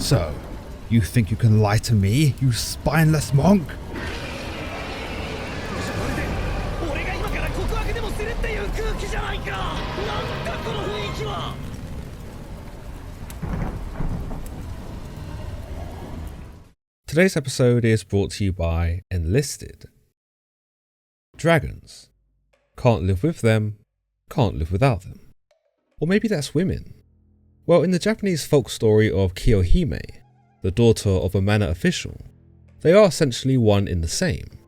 So, you think you can lie to me, you spineless monk? Today's episode is brought to you by Enlisted. Dragons. Can't live with them, can't live without them. Or maybe that's women. Well, in the Japanese folk story of Kiyohime, the daughter of a manor official, they are essentially one in the same.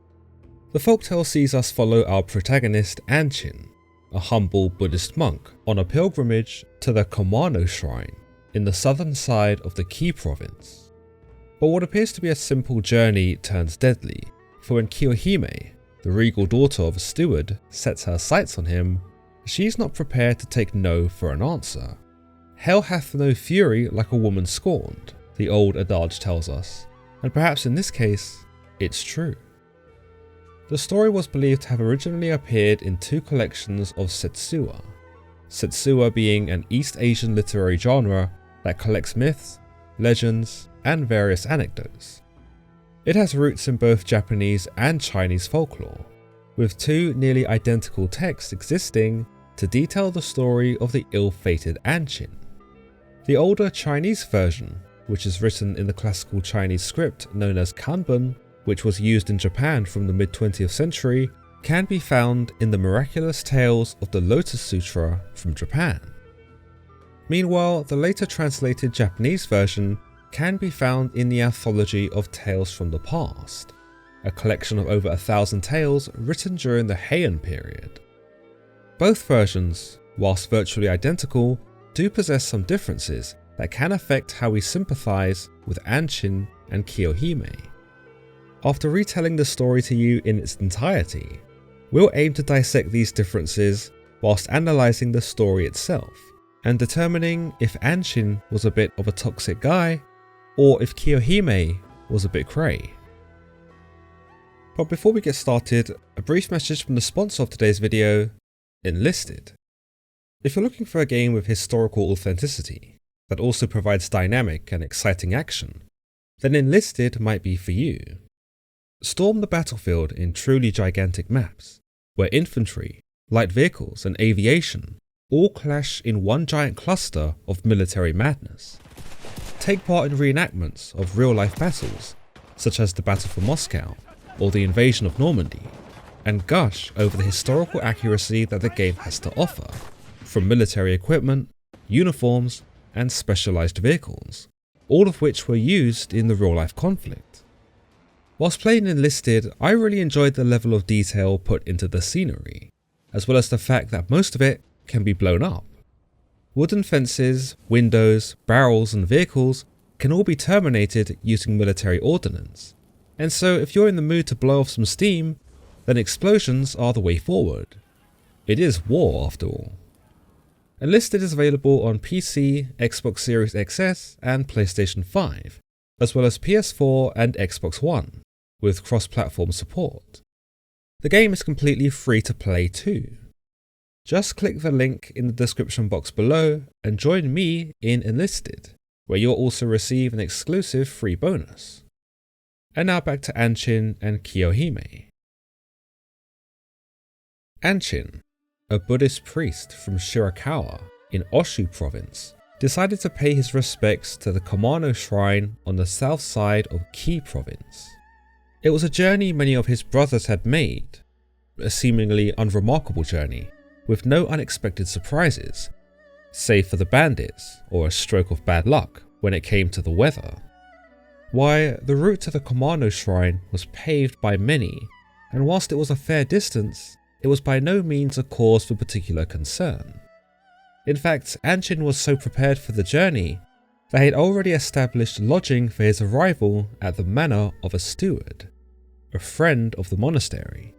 The folktale sees us follow our protagonist Anchin, a humble Buddhist monk, on a pilgrimage to the Kumano shrine in the southern side of the Kii Province. But what appears to be a simple journey turns deadly, for when Kiyohime, the regal daughter of a steward, sets her sights on him, she's not prepared to take no for an answer. Hell hath no fury like a woman scorned, the old adage tells us, and perhaps in this case, it's true. The story was believed to have originally appeared in two collections of setsuwa, setsuwa being an East Asian literary genre that collects myths, legends, and various anecdotes. It has roots in both Japanese and Chinese folklore, with two nearly identical texts existing to detail the story of the ill-fated Anchin. The older Chinese version, which is written in the classical Chinese script known as Kanban, which was used in Japan from the mid-20th century, can be found in the Miraculous Tales of the Lotus Sutra from Japan. Meanwhile, the later translated Japanese version can be found in the Anthology of Tales from the Past, a collection of over 1,000 tales written during the Heian period. Both versions, whilst virtually identical, do possess some differences that can affect how we sympathise with Anchin and Kiyohime. After retelling the story to you in its entirety, we'll aim to dissect these differences whilst analysing the story itself, and determining if Anchin was a bit of a toxic guy, or if Kiyohime was a bit cray. But before we get started, a brief message from the sponsor of today's video, Enlisted. If you're looking for a game with historical authenticity, that also provides dynamic and exciting action, then Enlisted might be for you. Storm the battlefield in truly gigantic maps, where infantry, light vehicles and aviation all clash in one giant cluster of military madness. Take part in reenactments of real-life battles, such as the Battle for Moscow or the invasion of Normandy, and gush over the historical accuracy that the game has to offer, from military equipment, uniforms, and specialised vehicles, all of which were used in the real-life conflict. Whilst playing Enlisted, I really enjoyed the level of detail put into the scenery, as well as the fact that most of it can be blown up. Wooden fences, windows, barrels and vehicles can all be terminated using military ordnance, and so if you're in the mood to blow off some steam, then explosions are the way forward. It is war after all. Enlisted is available on PC, Xbox Series XS and PlayStation 5, as well as PS4 and Xbox One, with cross-platform support. The game is completely free to play too. Just click the link in the description box below and join me in Enlisted, where you'll also receive an exclusive free bonus. And now back to Anchin and Kiyohime. Anchin, a Buddhist priest from Shirakawa in Oshu Province, decided to pay his respects to the Kumano shrine on the south side of Kii Province. It was a journey many of his brothers had made, a seemingly unremarkable journey, with no unexpected surprises, save for the bandits or a stroke of bad luck when it came to the weather. Why, the route to the Kumano shrine was paved by many, and whilst it was a fair distance, it was by no means a cause for particular concern. In fact, Anchin was so prepared for the journey that he had already established lodging for his arrival at the manor of a steward, a friend of the monastery.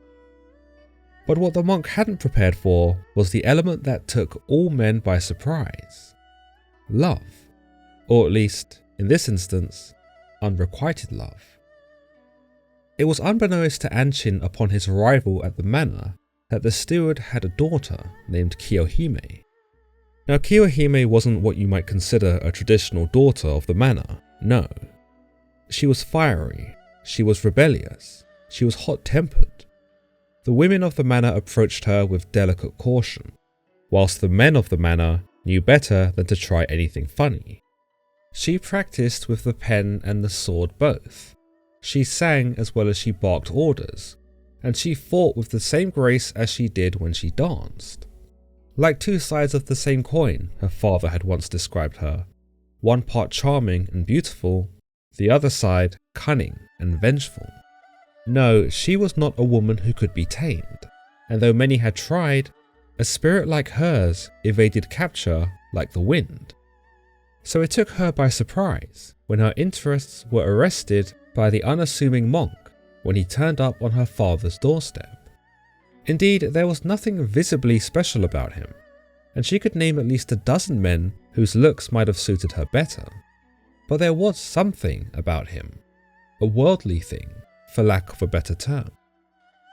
But what the monk hadn't prepared for was the element that took all men by surprise: love, or at least, in this instance, unrequited love. It was unbeknownst to Anchin upon his arrival at the manor that the steward had a daughter named Kiyohime. Now, Kiyohime wasn't what you might consider a traditional daughter of the manor, No. She was fiery, she was rebellious, she was hot-tempered. The women of the manor approached her with delicate caution, whilst the men of the manor knew better than to try anything funny. She practiced with the pen and the sword both. She sang as well as she barked orders, and she fought with the same grace as she did when she danced. Like two sides of the same coin, her father had once described her, one part charming and beautiful, the other side cunning and vengeful. No, she was not a woman who could be tamed, and though many had tried, a spirit like hers evaded capture like the wind. So it took her by surprise when her interests were arrested by the unassuming monk when he turned up on her father's doorstep. Indeed, there was nothing visibly special about him, and she could name at least a dozen men whose looks might have suited her better. But there was something about him, a worldly thing, for lack of a better term.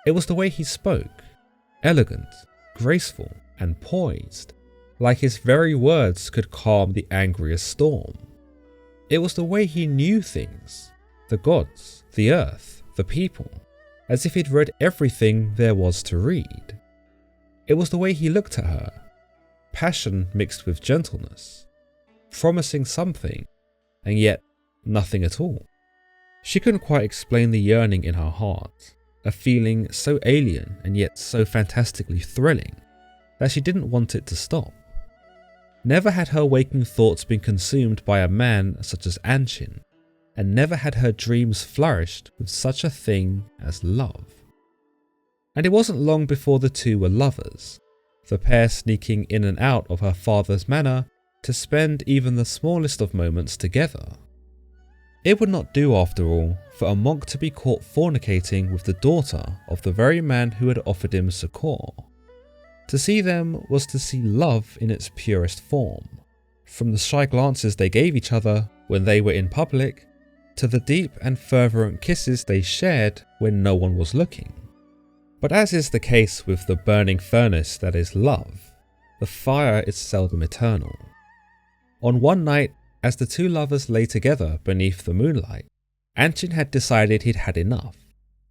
It was the way he spoke, elegant, graceful, and poised, like his very words could calm the angriest storm. It was the way he knew things, the gods, the earth, the people, as if he'd read everything there was to read. It was the way he looked at her, passion mixed with gentleness, promising something, and yet nothing at all. She couldn't quite explain the yearning in her heart, a feeling so alien and yet so fantastically thrilling that she didn't want it to stop. Never had her waking thoughts been consumed by a man such as Anchin, and never had her dreams flourished with such a thing as love. And it wasn't long before the two were lovers, the pair sneaking in and out of her father's manor to spend even the smallest of moments together. It would not do, after all, for a monk to be caught fornicating with the daughter of the very man who had offered him succor. To see them was to see love in its purest form, from the shy glances they gave each other when they were in public, to the deep and fervent kisses they shared when no one was looking. But as is the case with the burning furnace that is love, the fire is seldom eternal. On one night, as the two lovers lay together beneath the moonlight, Anchin had decided he'd had enough.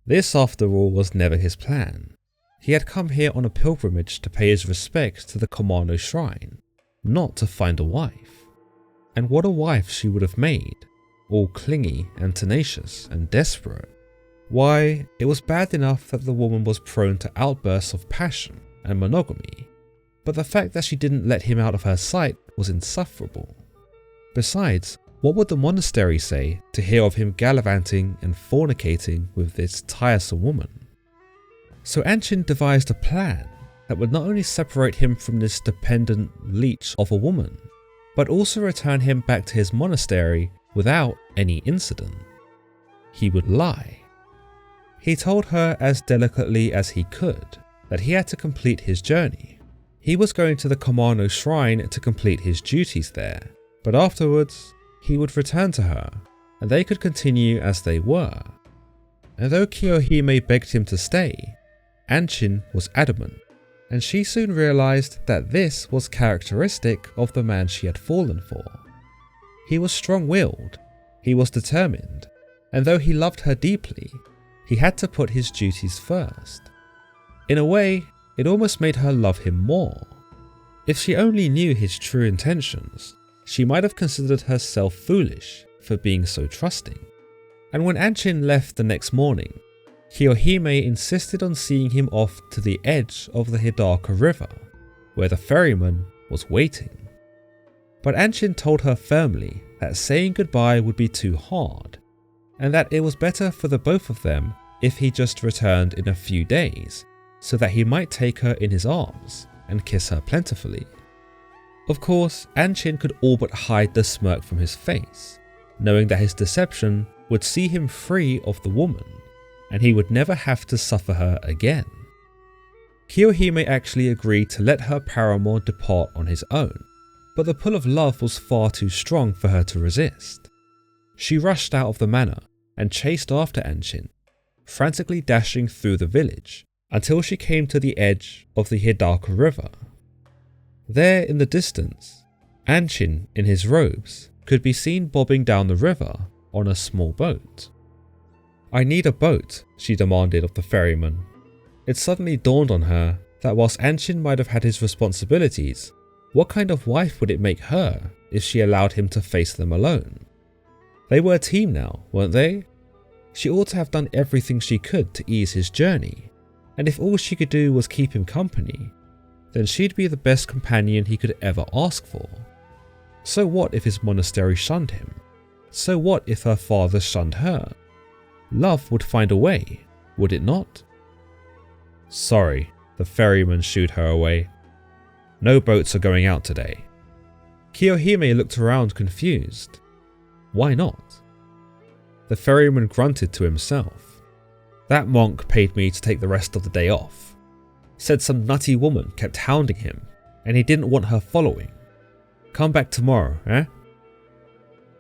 This, after all, was never his plan. He had come here on a pilgrimage to pay his respects to the Kumano shrine, not to find a wife. And what a wife she would have made, all clingy and tenacious and desperate. Why, it was bad enough that the woman was prone to outbursts of passion and monogamy, but the fact that she didn't let him out of her sight was insufferable. Besides, what would the monastery say to hear of him gallivanting and fornicating with this tiresome woman? So Anchin devised a plan that would not only separate him from this dependent leech of a woman, but also return him back to his monastery without any incident. He would lie. He told her as delicately as he could that he had to complete his journey. He was going to the Kumano shrine to complete his duties there, but afterwards he would return to her, and they could continue as they were. And though Kiyohime begged him to stay, Anchin was adamant, and she soon realized that this was characteristic of the man she had fallen for. He was strong-willed, he was determined, and though he loved her deeply, he had to put his duties first. In a way, it almost made her love him more. If she only knew his true intentions, she might have considered herself foolish for being so trusting. And when Anchin left the next morning, Kiyohime insisted on seeing him off to the edge of the Hidaka River, where the ferryman was waiting. But Anchin told her firmly that saying goodbye would be too hard, and that it was better for the both of them if he just returned in a few days, so that he might take her in his arms and kiss her plentifully. Of course, Anchin could all but hide the smirk from his face, knowing that his deception would see him free of the woman, and he would never have to suffer her again. Kiyohime actually agreed to let her paramour depart on his own, but the pull of love was far too strong for her to resist. She rushed out of the manor and chased after Anchin, frantically dashing through the village until she came to the edge of the Hidaka River. There in the distance, Anchin in his robes could be seen bobbing down the river on a small boat. "I need a boat," she demanded of the ferryman. It suddenly dawned on her that whilst Anchin might have had his responsibilities, what kind of wife would it make her if she allowed him to face them alone? They were a team now, weren't they? She ought to have done everything she could to ease his journey, and if all she could do was keep him company, then she'd be the best companion he could ever ask for. So what if his monastery shunned him? So what if her father shunned her? Love would find a way, would it not? "Sorry," the ferryman shooed her away. "No boats are going out today." Kiyohime looked around confused. Why not? The ferryman grunted to himself. "That monk paid me to take the rest of the day off. Said some nutty woman kept hounding him and he didn't want her following. Come back tomorrow, eh?"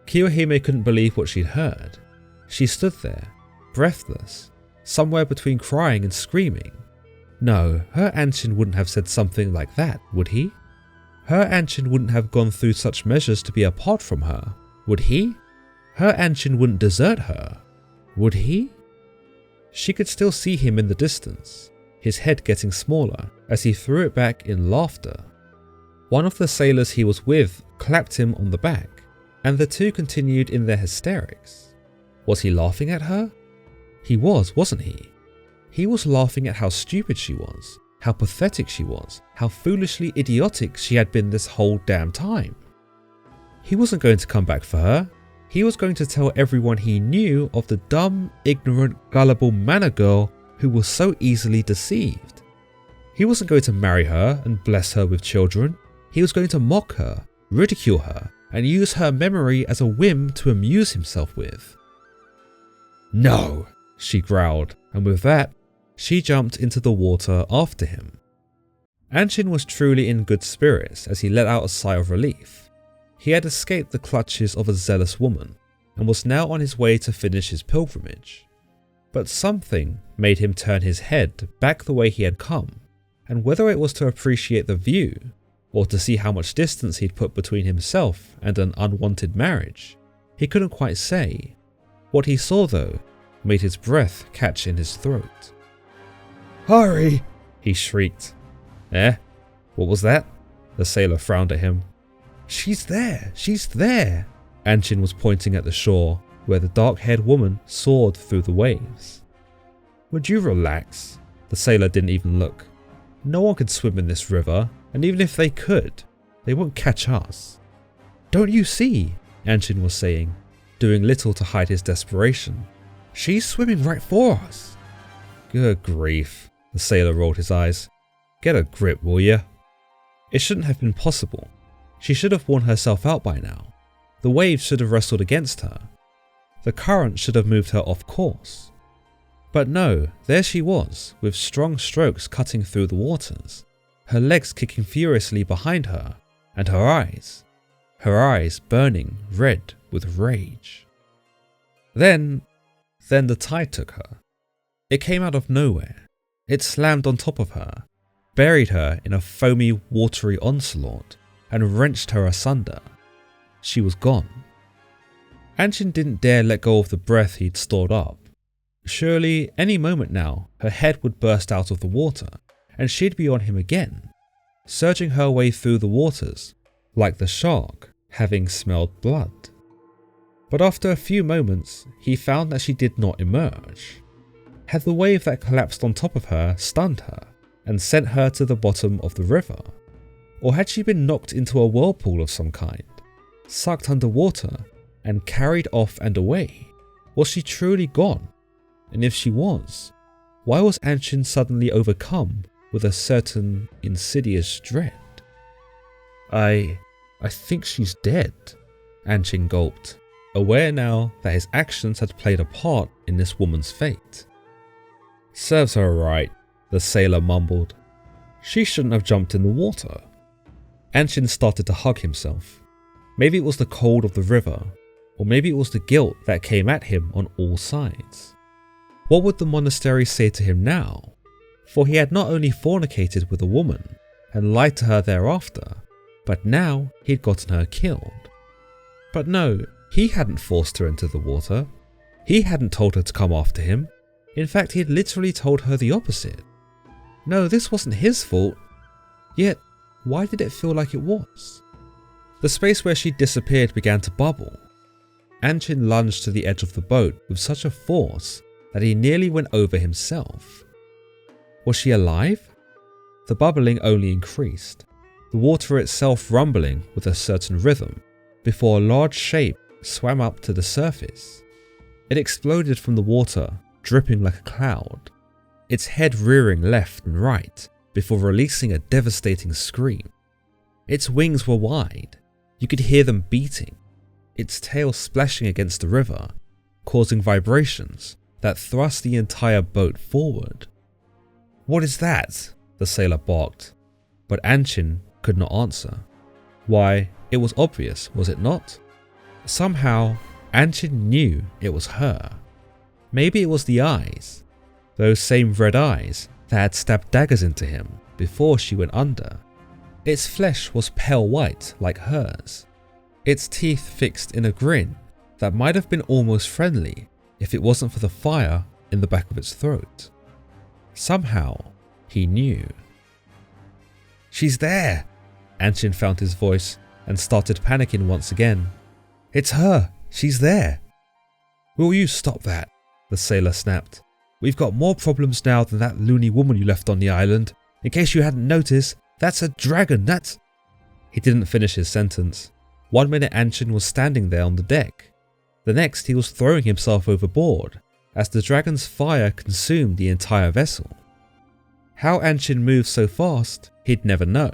Kiyohime couldn't believe what she'd heard. She stood there, breathless, somewhere between crying and screaming. No, her Anchin wouldn't have said something like that, would he? Her Anchin wouldn't have gone through such measures to be apart from her, would he? Her Anchin wouldn't desert her, would he? She could still see him in the distance, his head getting smaller as he threw it back in laughter. One of the sailors he was with clapped him on the back, and the two continued in their hysterics. Was he laughing at her? He was, wasn't he? He was laughing at how stupid she was, how pathetic she was, how foolishly idiotic she had been this whole damn time. He wasn't going to come back for her. He was going to tell everyone he knew of the dumb, ignorant, gullible manor girl who was so easily deceived. He wasn't going to marry her and bless her with children. He was going to mock her, ridicule her, and use her memory as a whim to amuse himself with. "No," she growled, and with that, she jumped into the water after him. Anchin was truly in good spirits as he let out a sigh of relief. He had escaped the clutches of a zealous woman and was now on his way to finish his pilgrimage. But something made him turn his head back the way he had come, and whether it was to appreciate the view or to see how much distance he'd put between himself and an unwanted marriage, he couldn't quite say. What he saw, though, made his breath catch in his throat. "Hurry!" he shrieked. "Eh? What was that?" The sailor frowned at him. "She's there! She's there!" Anchin was pointing at the shore, where the dark-haired woman soared through the waves. "Would you relax?" The sailor didn't even look. "No one could swim in this river, and even if they could, they won't catch us." "Don't you see?" Anchin was saying, doing little to hide his desperation. "She's swimming right for us." "Good grief," the sailor rolled his eyes. "Get a grip, will ya?" It shouldn't have been possible. She should have worn herself out by now. The waves should have wrestled against her. The current should have moved her off course. But no, there she was, with strong strokes cutting through the waters, her legs kicking furiously behind her, and her eyes burning red with rage. Then the tide took her. It came out of nowhere. It slammed on top of her, buried her in a foamy, watery onslaught, and wrenched her asunder. She was gone. Anchin didn't dare let go of the breath he'd stored up. Surely, any moment now, her head would burst out of the water, and she'd be on him again, surging her way through the waters, like the shark, having smelled blood. But after a few moments, he found that she did not emerge. Had the wave that collapsed on top of her stunned her and sent her to the bottom of the river? Or had she been knocked into a whirlpool of some kind, sucked underwater, and carried off and away? Was she truly gone? And if she was, why was Anchin suddenly overcome with a certain insidious dread? I think she's dead, Anchin gulped, aware now that his actions had played a part in this woman's fate. "Serves her right," the sailor mumbled. "She shouldn't have jumped in the water." Anchin started to hug himself. Maybe it was the cold of the river, or maybe it was the guilt that came at him on all sides. What would the monastery say to him now? For he had not only fornicated with a woman and lied to her thereafter, but now he'd gotten her killed. But no, he hadn't forced her into the water. He hadn't told her to come after him. In fact, he had literally told her the opposite. No, this wasn't his fault. Yet, why did it feel like it was? The space where she disappeared began to bubble. Anchin lunged to the edge of the boat with such a force that he nearly went over himself. Was she alive? The bubbling only increased, the water itself rumbling with a certain rhythm, before a large shape swam up to the surface. It exploded from the water, dripping like a cloud, its head rearing left and right before releasing a devastating scream. Its wings were wide, you could hear them beating, its tail splashing against the river, causing vibrations that thrust the entire boat forward. "What is that?" the sailor barked, but Anchin could not answer. Why, it was obvious, was it not? Somehow, Anchin knew it was her. Maybe it was the eyes, those same red eyes that had stabbed daggers into him before she went under. Its flesh was pale white like hers, its teeth fixed in a grin that might have been almost friendly if it wasn't for the fire in the back of its throat. Somehow, he knew. "She's there!" Anchin found his voice and started panicking once again. "It's her! She's there!" "Will you stop that?" the sailor snapped. "We've got more problems now than that loony woman you left on the island. In case you hadn't noticed, that's a dragon, that's—" He didn't finish his sentence. 1 minute Anchin was standing there on the deck. The next he was throwing himself overboard as the dragon's fire consumed the entire vessel. How Anchin moved so fast, he'd never know.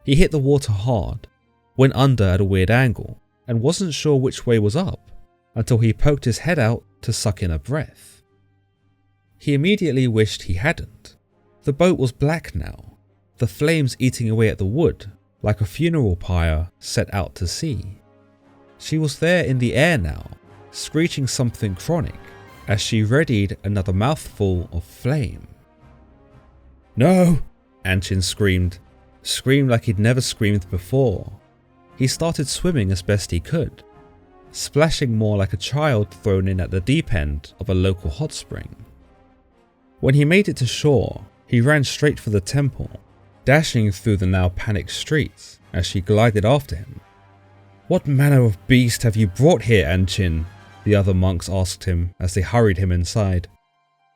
He hit the water hard, went under at a weird angle, and wasn't sure which way was up until he poked his head out to suck in a breath. He immediately wished he hadn't. The boat was black now, the flames eating away at the wood like a funeral pyre set out to sea. She was there in the air now, screeching something chronic as she readied another mouthful of flame. "No!" Anchin screamed like he'd never screamed before. He started swimming as best he could, splashing more like a child thrown in at the deep end of a local hot spring. When he made it to shore, he ran straight for the temple, dashing through the now panicked streets as she glided after him. "What manner of beast have you brought here, Anchin?" the other monks asked him as they hurried him inside.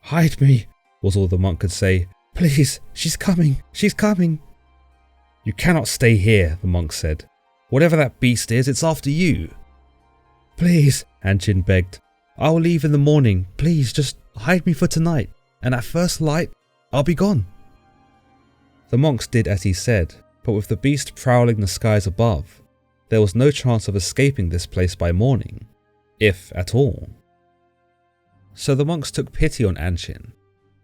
"Hide me," was all the monk could say. "Please, she's coming, she's coming." "You cannot stay here," the monk said. "Whatever that beast is, it's after you." "Please," Anchin begged. "I'll leave in the morning. Please, just hide me for tonight, and at first light, I'll be gone." The monks did as he said, but with the beast prowling the skies above, there was no chance of escaping this place by morning, if at all. So the monks took pity on Anchin,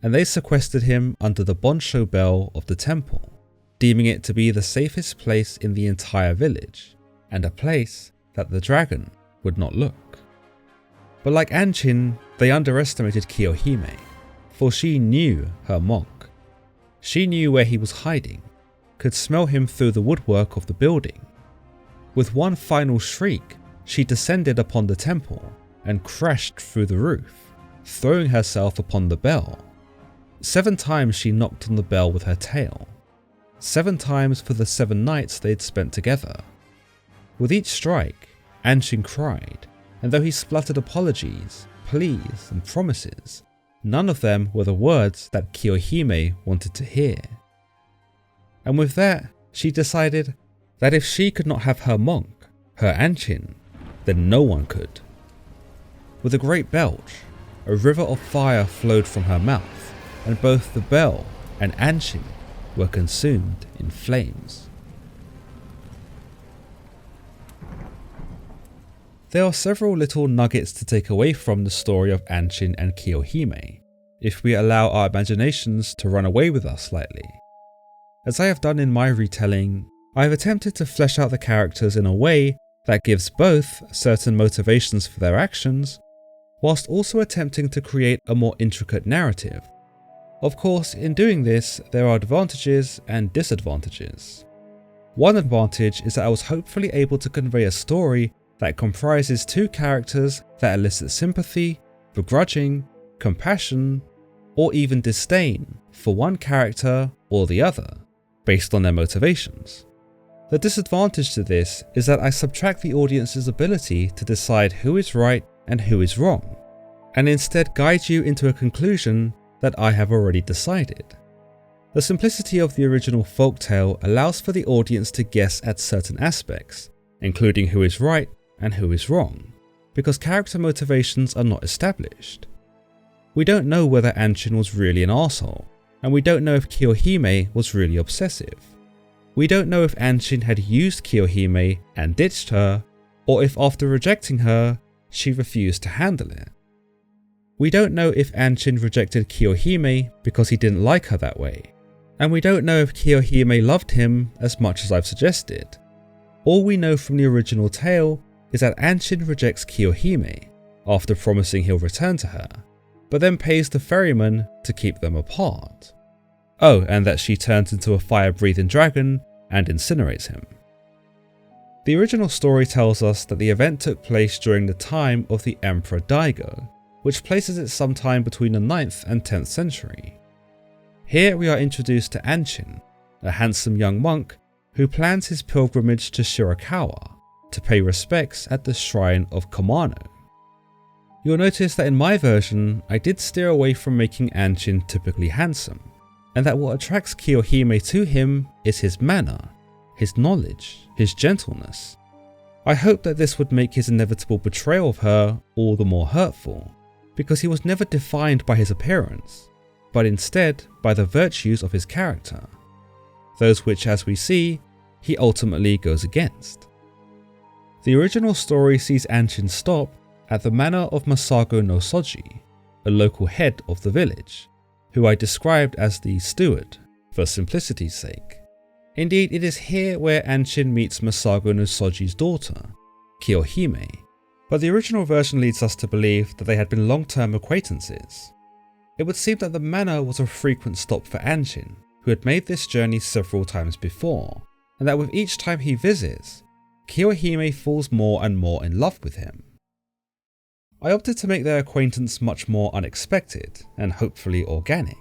and they sequestered him under the Bonsho bell of the temple, deeming it to be the safest place in the entire village, and a place that the dragon would not look. But like Anchin, they underestimated Kiyohime, for she knew her monk. She knew where he was hiding, could smell him through the woodwork of the building. With one final shriek, she descended upon the temple and crashed through the roof, throwing herself upon the bell. 7 times she knocked on the bell with her tail, 7 times for the 7 nights they'd spent together. With each strike, Anchin cried, and though he spluttered apologies, pleas and promises, none of them were the words that Kiyohime wanted to hear. And with that, she decided that if she could not have her monk, her Anchin, then no one could. With a great belch, a river of fire flowed from her mouth, and both the bell and Anchin were consumed in flames. There are several little nuggets to take away from the story of Anchin and Kiyohime, if we allow our imaginations to run away with us slightly. As I have done in my retelling, I have attempted to flesh out the characters in a way that gives both certain motivations for their actions, whilst also attempting to create a more intricate narrative. Of course, in doing this, there are advantages and disadvantages. One advantage is that I was hopefully able to convey a story that comprises two characters that elicit sympathy, begrudging, compassion, or even disdain for one character or the other, based on their motivations. The disadvantage to this is that I subtract the audience's ability to decide who is right and who is wrong, and instead guide you into a conclusion that I have already decided. The simplicity of the original folktale allows for the audience to guess at certain aspects, including who is right and who is wrong, because character motivations are not established. We don't know whether Anchin was really an arsehole, and we don't know if Kiyohime was really obsessive. We don't know if Anchin had used Kiyohime and ditched her, or if after rejecting her, she refused to handle it. We don't know if Anchin rejected Kiyohime because he didn't like her that way, and we don't know if Kiyohime loved him as much as I've suggested. All we know from the original tale is that Anchin rejects Kiyohime after promising he'll return to her, but then pays the ferryman to keep them apart. Oh, and that she turns into a fire-breathing dragon and incinerates him. The original story tells us that the event took place during the time of the Emperor Daigo, which places it sometime between the 9th and 10th century. Here we are introduced to Anchin, a handsome young monk who plans his pilgrimage to Shirakawa to pay respects at the shrine of Kumano. You'll notice that in my version, I did steer away from making Anchin typically handsome, and that what attracts Kiyohime to him is his manner, his knowledge, his gentleness. I hope that this would make his inevitable betrayal of her all the more hurtful, because he was never defined by his appearance, but instead by the virtues of his character, those which, as we see, he ultimately goes against. The original story sees Anchin stop at the manor of Masago no Soji, a local head of the village, who I described as the steward for simplicity's sake. Indeed, it is here where Anchin meets Masago no Soji's daughter, Kiyohime, but the original version leads us to believe that they had been long-term acquaintances. It would seem that the manor was a frequent stop for Anchin, who had made this journey several times before, and that with each time he visits, Kiyohime falls more and more in love with him. I opted to make their acquaintance much more unexpected and hopefully organic,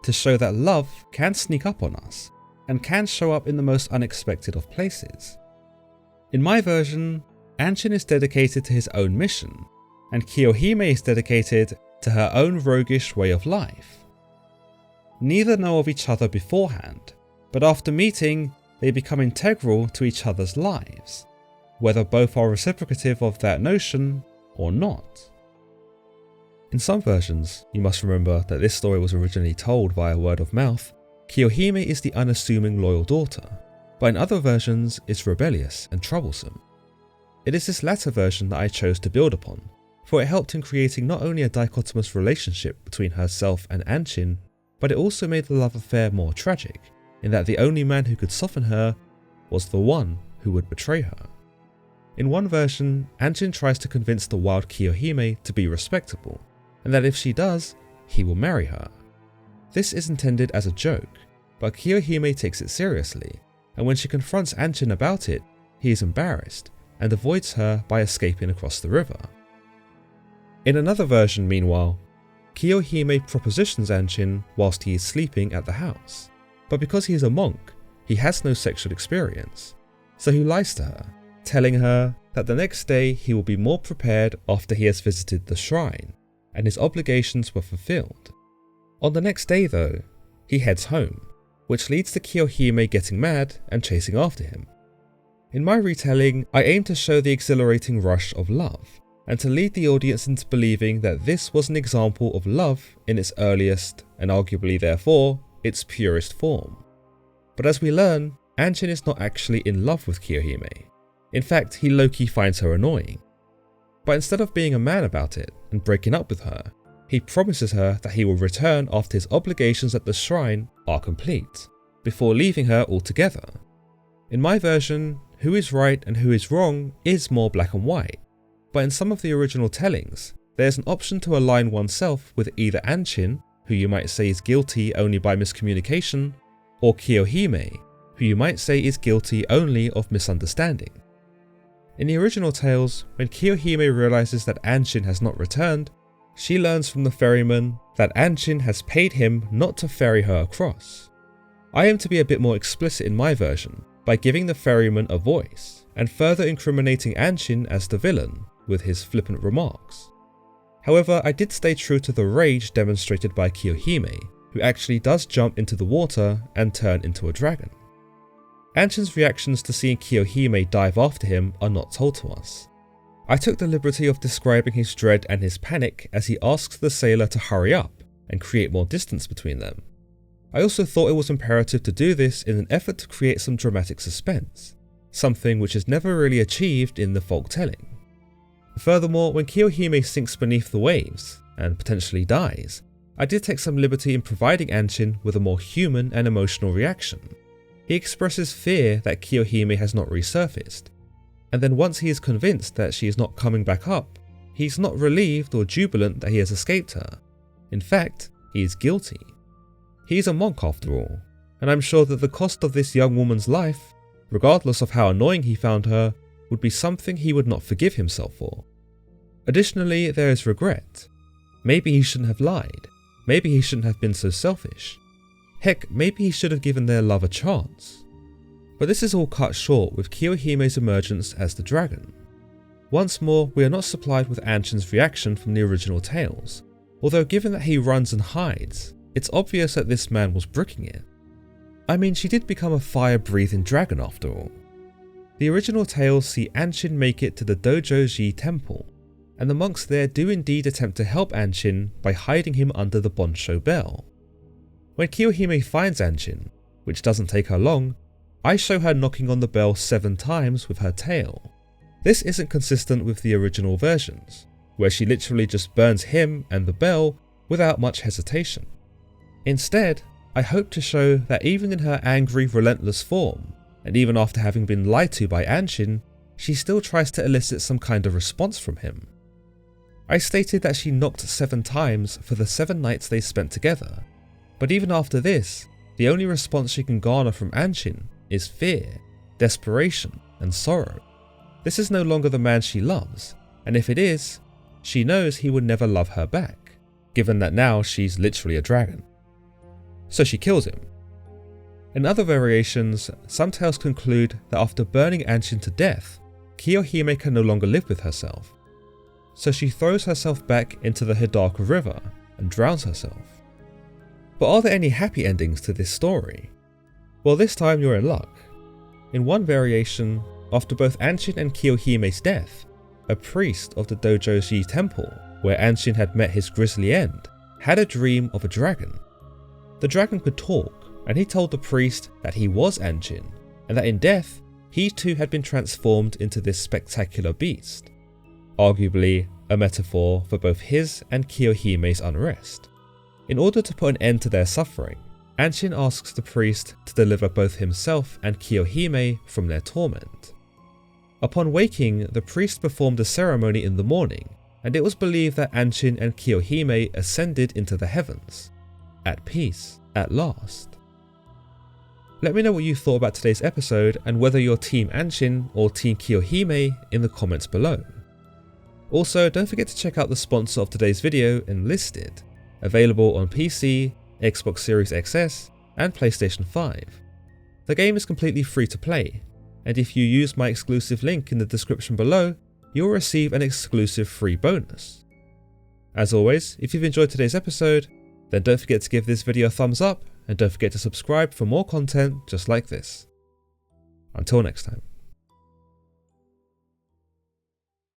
to show that love can sneak up on us and can show up in the most unexpected of places. In my version, Anchin is dedicated to his own mission, and Kiyohime is dedicated to her own roguish way of life. Neither know of each other beforehand, but after meeting, they become integral to each other's lives, whether both are reciprocative of that notion or not. In some versions, you must remember that this story was originally told via word of mouth. Kiyohime is the unassuming loyal daughter, but in other versions it's rebellious and troublesome. It is this latter version that I chose to build upon, for it helped in creating not only a dichotomous relationship between herself and Anchin, but it also made the love affair more tragic, in that the only man who could soften her was the one who would betray her. In one version, Anchin tries to convince the wild Kiyohime to be respectable, and that if she does, he will marry her. This is intended as a joke, but Kiyohime takes it seriously, and when she confronts Anchin about it, he is embarrassed and avoids her by escaping across the river. In another version, meanwhile, Kiyohime propositions Anchin whilst he is sleeping at the house, but because he is a monk, he has no sexual experience, so he lies to her, telling her that the next day he will be more prepared after he has visited the shrine, and his obligations were fulfilled. On the next day though, he heads home, which leads to Kiyohime getting mad and chasing after him. In my retelling, I aim to show the exhilarating rush of love, and to lead the audience into believing that this was an example of love in its earliest, and arguably therefore, its purest form. But as we learn, Anchin is not actually in love with Kiyohime. In fact, he low-key finds her annoying. But instead of being a man about it and breaking up with her, he promises her that he will return after his obligations at the shrine are complete, before leaving her altogether. In my version, who is right and who is wrong is more black and white, but in some of the original tellings, there's an option to align oneself with either Anchin, who you might say is guilty only by miscommunication, or Kiyohime, who you might say is guilty only of misunderstanding. In the original tales, when Kiyohime realizes that Anchin has not returned, she learns from the ferryman that Anchin has paid him not to ferry her across. I am to be a bit more explicit in my version by giving the ferryman a voice and further incriminating Anchin as the villain with his flippant remarks. However, I did stay true to the rage demonstrated by Kiyohime, who actually does jump into the water and turn into a dragon. Anchin's reactions to seeing Kiyohime dive after him are not told to us. I took the liberty of describing his dread and his panic as he asks the sailor to hurry up and create more distance between them. I also thought it was imperative to do this in an effort to create some dramatic suspense, something which is never really achieved in the folk telling. Furthermore, when Kiyohime sinks beneath the waves, and potentially dies, I did take some liberty in providing Anchin with a more human and emotional reaction. He expresses fear that Kiyohime has not resurfaced, and then once he is convinced that she is not coming back up, he's not relieved or jubilant that he has escaped her. In fact, he is guilty. He is a monk after all, and I'm sure that the cost of this young woman's life, regardless of how annoying he found her, would be something he would not forgive himself for. Additionally, there is regret. Maybe he shouldn't have lied. Maybe he shouldn't have been so selfish. Heck, maybe he should have given their love a chance. But this is all cut short with Kiyohime's emergence as the dragon. Once more, we are not supplied with Anchin's reaction from the original tales, although given that he runs and hides, it's obvious that this man was bricking it. I mean, she did become a fire-breathing dragon after all. The original tales see Anchin make it to the Dojoji temple, and the monks there do indeed attempt to help Anchin by hiding him under the Bonsho bell. When Kiyohime finds Anchin, which doesn't take her long, I show her knocking on the bell 7 times with her tail. This isn't consistent with the original versions, where she literally just burns him and the bell without much hesitation. Instead, I hope to show that even in her angry, relentless form, and even after having been lied to by Anchin, she still tries to elicit some kind of response from him. I stated that she knocked 7 times for the 7 nights they spent together, but even after this, the only response she can garner from Anchin is fear, desperation, and sorrow. This is no longer the man she loves, and if it is, she knows he would never love her back, given that now she's literally a dragon. So she kills him. In other variations, some tales conclude that after burning Anchin to death, Kiyohime can no longer live with herself, so she throws herself back into the Hidaka River and drowns herself. But are there any happy endings to this story? Well, this time you're in luck. In one variation, after both Anchin and Kiyohime's death, a priest of the Dojoji temple, where Anchin had met his grisly end, had a dream of a dragon. The dragon could talk, and he told the priest that he was Anchin, and that in death, he too had been transformed into this spectacular beast. Arguably, a metaphor for both his and Kiyohime's unrest. In order to put an end to their suffering, Anchin asks the priest to deliver both himself and Kiyohime from their torment. Upon waking, the priest performed a ceremony in the morning, and it was believed that Anchin and Kiyohime ascended into the heavens, at peace at last. Let me know what you thought about today's episode and whether you're Team Anchin or Team Kiyohime in the comments below. Also, don't forget to check out the sponsor of today's video, Enlisted, available on PC, Xbox Series XS, and PlayStation 5. The game is completely free to play, and if you use my exclusive link in the description below, you'll receive an exclusive free bonus. As always, if you've enjoyed today's episode, then don't forget to give this video a thumbs up, and don't forget to subscribe for more content just like this. Until next time.